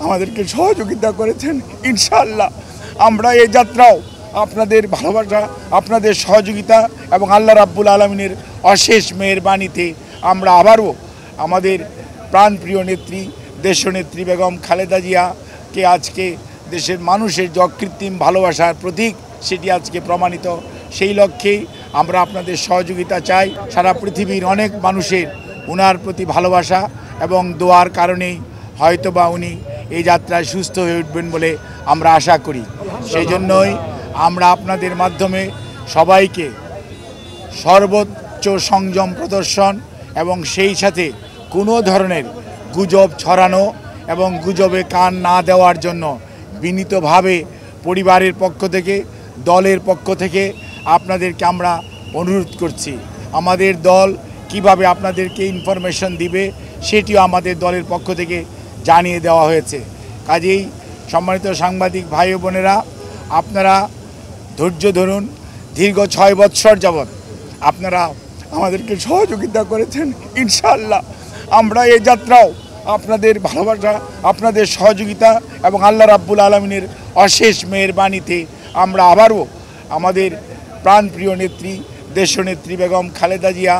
আমাদেরকে সহযোগিতা করেছেন। ইনশাআল্লাহ আমরা এই যাত্রাও আপনাদের ভালোবাসা, আপনাদের সহযোগিতা এবং আল্লাহ রাব্বুল আলামিনের অশেষ মেহেরবানিতে আমরা আবারও আমাদের প্রাণপ্রিয় নেত্রী দেশনেত্রী বেগম খালেদা জিয়াকে আজকে দেশের মানুষের যে অকৃত্রিম ভালোবাসার প্রতীক সেটি আজকে প্রমাণিত। সেই লক্ষ্যেই আমরা আপনাদের সহযোগিতা চাই। সারা পৃথিবীর অনেক মানুষের ওনার প্রতি ভালোবাসা এবং দোয়ার কারণেই হয়তোবা উনি এই যাত্রায় সুস্থ হয়ে উঠবেন বলে আমরা আশা করি। সেই জন্যই আমরা আপনাদের মাধ্যমে সবাইকে সর্বোচ্চ সংযম প্রদর্শন এবং সেই সাথে কোনো ধরনের গুজব ছড়ানো এবং গুজবে কান না দেওয়ার জন্য বিনীতভাবে পরিবারের পক্ষ থেকে, দলের পক্ষ থেকে আপনাদেরকে আমরা অনুরোধ করছি। আমাদের দল কিভাবে আপনাদেরকে ইনফরমেশন দিবে সেটিও আমাদের দলের পক্ষ থেকে জানিয়ে দেওয়া হয়েছে। কাজেই সম্মানিত সাংবাদিক ভাই ও বোনেরা, আপনারা ধৈর্য ধরুন। দীর্ঘ 6 বৎসর যাবৎ আপনারা আমাদেরকে সহযোগিতা করেছেন। ইনশাআল্লাহ আমরা এই যাত্রাও আপনাদের ভালোবাসা, আপনাদের সহযোগিতা এবং আল্লাহ রাব্বুল আলামিনের অশেষ মেহেরবানিতে আমরা আবারও আমাদের প্রাণপ্রিয় নেত্রী দেশনেত্রী বেগম খালেদা জিয়া